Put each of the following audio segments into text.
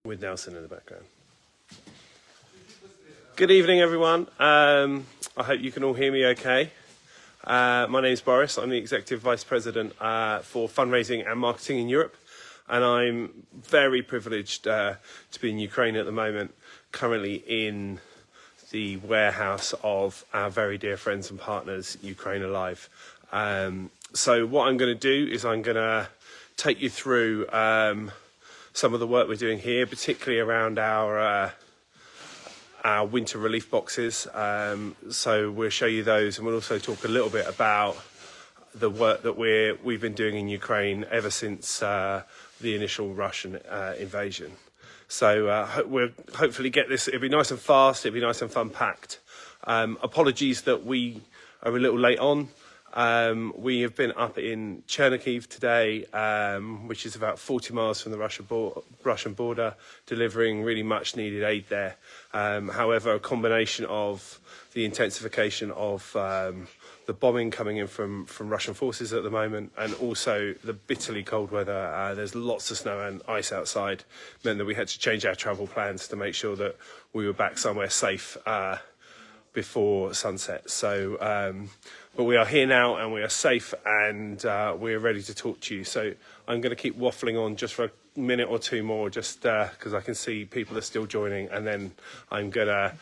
with Nelson in the background. Good evening, everyone. I hope you can all hear me okay. My name is Boris. I'm the Executive Vice President for Fundraising and Marketing in Europe. And I'm very privileged to be in Ukraine at the moment, currently in the warehouse of our very dear friends and partners, Ukraine Alive. So what I'm going to do is I'm going to take you through some of the work we're doing here, particularly around our winter relief boxes. So we'll show you those, and we'll also talk a little bit about the work that we've been doing in Ukraine ever since the initial Russian invasion. So we'll hopefully get this. It'll be nice and fast. It'll be nice and fun packed. Apologies that we are a little late on. We have been up in Chernihiv today, which is about 40 miles from the Russian border, delivering really much needed aid there. However, a combination of the intensification of the bombing coming in from Russian forces at the moment, and also the bitterly cold weather, there's lots of snow and ice outside, meant that we had to change our travel plans to make sure that we were back somewhere safe before sunset. So but we are here now, and we are safe, and we're ready to talk to you. So I'm going to keep waffling on just for a minute or two more, just because I can see people are still joining, and then I'm going to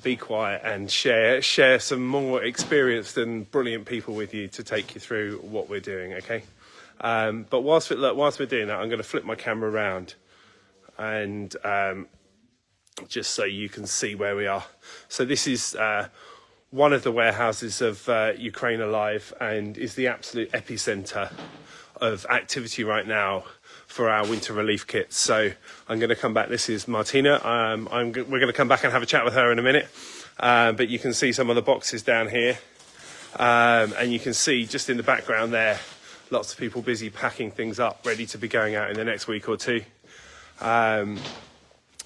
be quiet and share some more experienced and brilliant people with you to take you through what we're doing, okay? But whilst we're doing that, I'm going to flip my camera around and just so you can see where we are. So this is one of the warehouses of Ukraine Alive, and is the absolute epicenter of activity right now for our winter relief kits. So I'm going to come back. This is Martina. We're going to come back and have a chat with her in a minute. But you can see some of the boxes down here. And you can see just in the background there, lots of people busy packing things up, ready to be going out in the next week or two.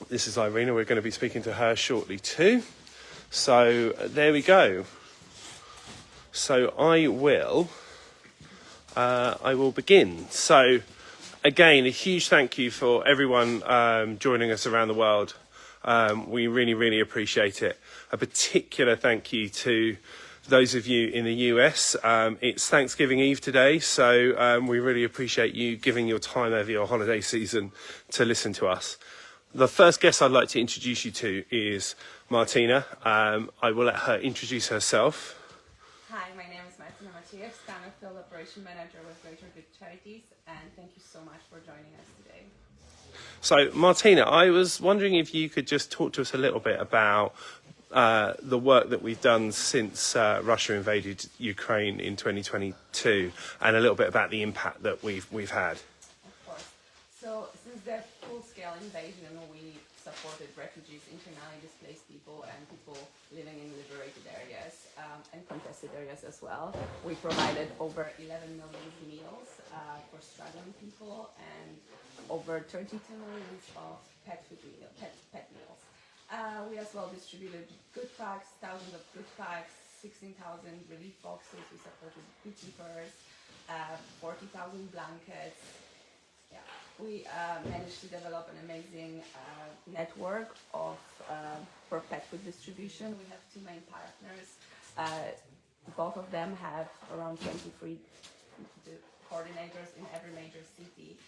This is Irina. We're going to be speaking to her shortly too. So there we go. So I will begin. So again, a huge thank you for everyone joining us around the world. We really, really appreciate it. A particular thank you to those of you in the US. It's Thanksgiving Eve today, so we really appreciate you giving your time over your holiday season to listen to us. The first guest I'd like to introduce you to is Martina. I will let her introduce herself. Hi, my name is Martina Maciejewska. I'm a Field Operation Manager with Greater Good Charities, and thank you so much for joining us today. So, Martina, I was wondering if you could just talk to us a little bit about the work that we've done since Russia invaded Ukraine in 2022, and a little bit about the impact that we've had. Of course. So, since the full-scale invasion, we supported refugees, internally displaced people, and people living in liberated areas and contested areas as well. We provided over 11 million meals for struggling people, and over 32 million of pet meals. We as well distributed good packs, thousands of good packs, 16,000 relief boxes. We supported beekeepers, 40,000 blankets. Yeah, we managed to develop an amazing network of for pet food distribution. We have two main partners. Both of them have around 23 coordinators in every major city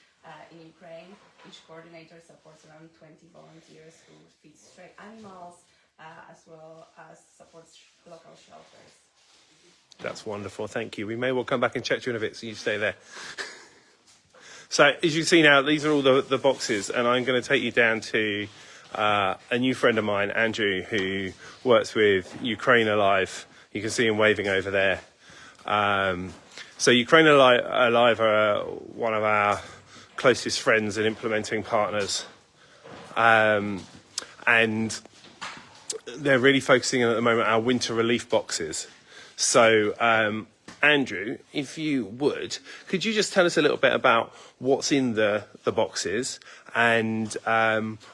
in Ukraine. Each coordinator supports around 20 volunteers who feed stray animals, as well as supports local shelters. That's wonderful, thank you. We may well come back and check you in a bit, so you stay there. So, as you see now, these are all the boxes, and I'm going to take you down to a new friend of mine, Andrew, who works with Ukraine Alive. You can see him waving over there. So Ukraine Alive are one of our closest friends and implementing partners. And they're really focusing on, at the moment, our winter relief boxes. So, Andrew, if you would, could you just tell us a little bit about what's in the boxes and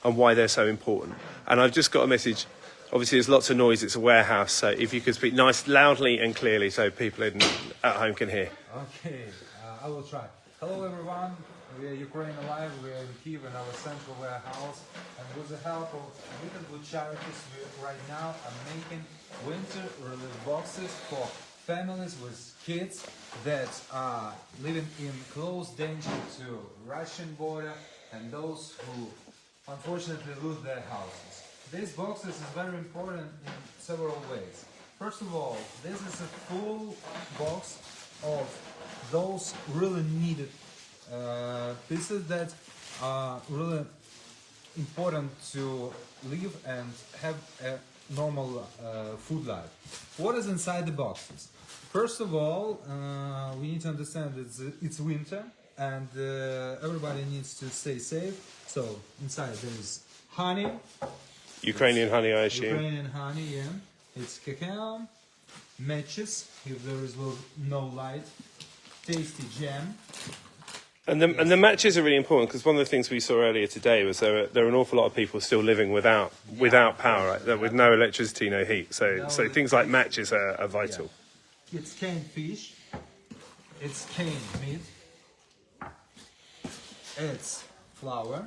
why they're so important? And I've just got a message. Obviously, there's lots of noise. It's a warehouse. So if you could speak loudly and clearly so people at home can hear. Okay, I will try. Hello, everyone. We are Ukraine Alive, we are in Kyiv in our central warehouse, and with the help of different charities, we right now are making winter relief boxes for families with kids that are living in close danger to Russian border and those who unfortunately lose their houses. These boxes is very important in several ways. First of all, this is a full box of those really needed pieces that are really important to live and have a normal food life. What is inside the boxes? First of all, we need to understand that it's winter and everybody needs to stay safe. So inside there is honey. Ukrainian honey, I assume. Ukrainian honey, yeah. It's cacao, matches if there is no light, tasty jam. And the matches are really important because one of the things we saw earlier today was there are an awful lot of people still living without power, right? With no electricity, no heat. So things like matches are vital. Yeah. It's canned fish, it's canned meat, it's flour,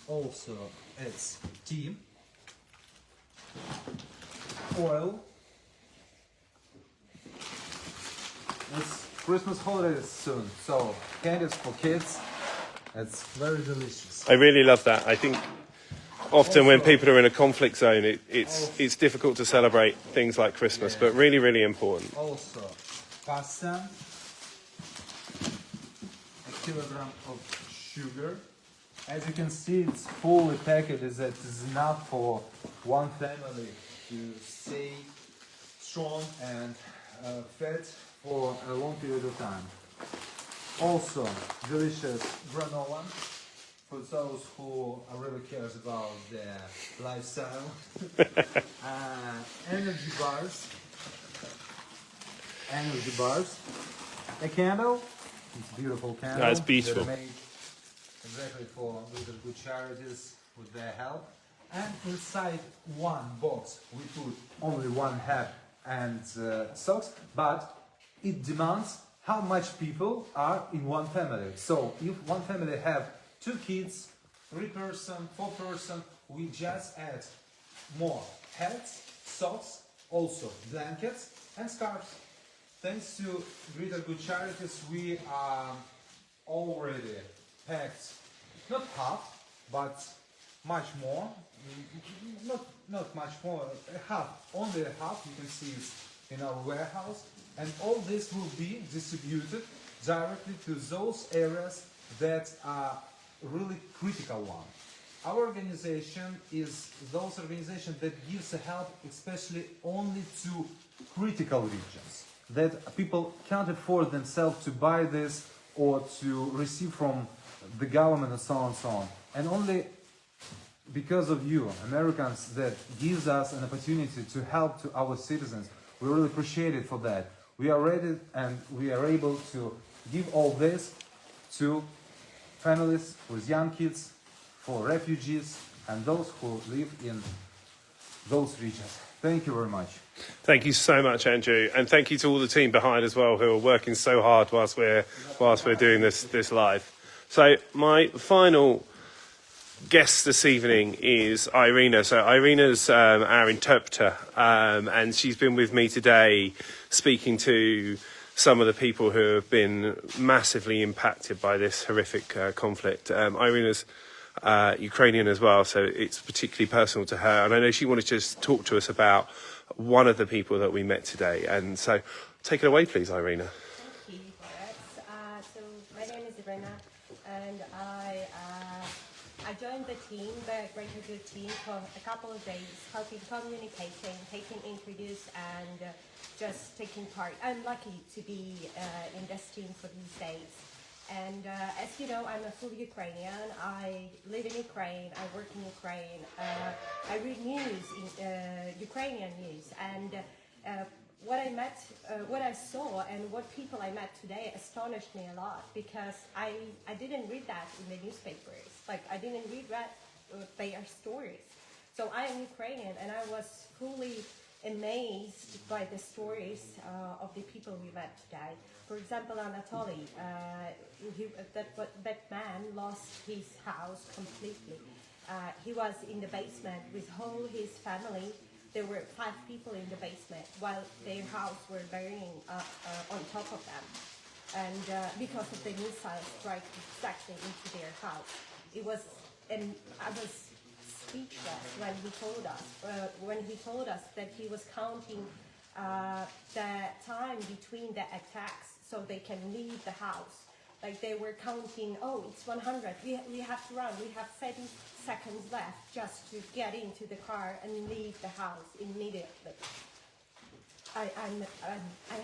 also it's tea, oil. It's Christmas holidays soon, so candies for kids. It's very delicious. I really love that. I think often when people are in a conflict zone, it's difficult to celebrate things like Christmas, but really, really important. Also, pasta, a kilogram of sugar. As you can see, it's fully packed. That is enough for one family to stay strong and fed for a long period of time. Also, delicious granola for those who really cares about their lifestyle. Energy bars, a candle. It's a beautiful candle. That's beautiful. They're made exactly for good charities with their help. And inside one box we put only one hat and socks, but it demands how much people are in one family. So if one family have 2 kids, 3 person, 4 person, we just add more hats, socks, also blankets and scarves. Thanks to Greater Good Charities, we are already packed not half, but much more. Not much more, half, only a half. You can see it in our warehouse. And all this will be distributed directly to those areas that are really critical one. Our organization is those organizations that gives help especially only to critical regions, that people can't afford themselves to buy this or to receive from the government and so on and so on. And only because of you, Americans, that gives us an opportunity to help to our citizens. We really appreciate it for that. We are ready and we are able to give all this to families with young kids, for refugees and those who live in those regions. Thank you very much. Thank you so much, Andrew, and thank you to all the team behind as well who are working so hard whilst we're doing this live. So my final guest this evening is Irina. So Irina's our interpreter, and she's been with me today speaking to some of the people who have been massively impacted by this horrific conflict. Irina's Ukrainian as well, so it's particularly personal to her. And I know she wanted to just talk to us about one of the people that we met today. And so take it away, please, Irina. Thank you, Boris. So my name is Irina, and I joined the team, the Greater Good team, for a couple of days, helping communicating, helping introduce, and just taking part. I'm lucky to be in this team for these days. And as you know, I'm a full Ukrainian. I live in Ukraine. I work in Ukraine. I read news, Ukrainian news, and what I saw and what people I met today astonished me a lot, because I didn't read that in the newspapers. Like, I didn't read their stories. So I am Ukrainian, and I was fully amazed by the stories of the people we met today. For example, Anatoly, that man lost his house completely. He was in the basement with whole his family. There were 5 people in the basement while their house were burning on top of them. And because of the missile strike exactly into their house. And I was speechless when he told us that he was counting the time between the attacks so they can leave the house. Like they were counting, oh, it's 100, we have to run, we have 30 seconds left just to get into the car and leave the house immediately. I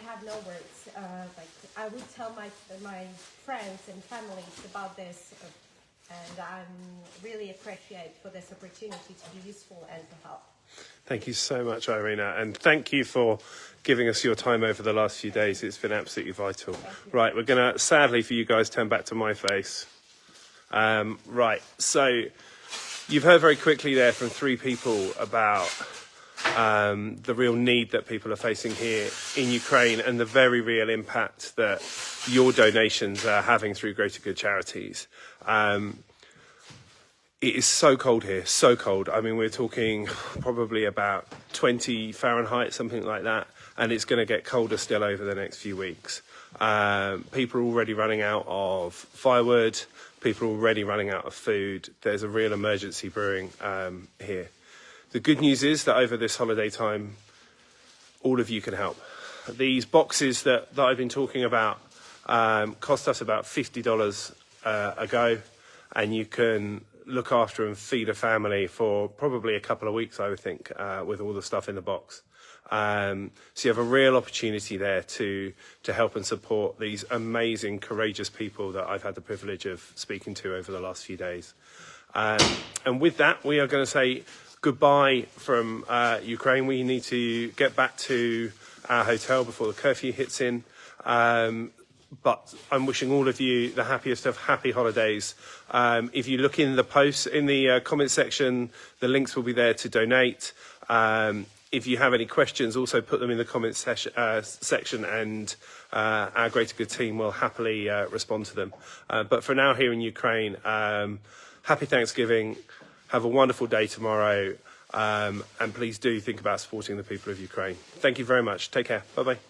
have no words. I would tell my friends and families about this, and I'm really appreciate for this opportunity to be useful and to help. Thank you so much, Irina, and thank you for giving us your time over the last few days. It's been absolutely vital. Right, we're going to, sadly for you guys, turn back to my face. Right, so you've heard very quickly there from 3 people about the real need that people are facing here in Ukraine and the very real impact that your donations are having through Greater Good Charities. It is so cold here, so cold. I mean, we're talking probably about 20 Fahrenheit, something like that, and it's going to get colder still over the next few weeks. People are already running out of firewood. People are already running out of food. There's a real emergency brewing here. The good news is that over this holiday time, all of you can help. These boxes that I've been talking about cost us about $50 a go, and you can look after and feed a family for probably a couple of weeks, I would think, with all the stuff in the box. So you have a real opportunity there to help and support these amazing, courageous people that I've had the privilege of speaking to over the last few days. And with that, we are going to say goodbye from Ukraine. We need to get back to our hotel before the curfew hits in. But I'm wishing all of you the happiest of happy holidays. If you look in the posts, in the comment section, the links will be there to donate. If you have any questions, also put them in the comment section, and our Greater Good team will happily respond to them. But for now, here in Ukraine, happy Thanksgiving. Have a wonderful day tomorrow. And please do think about supporting the people of Ukraine. Thank you very much. Take care. Bye-bye.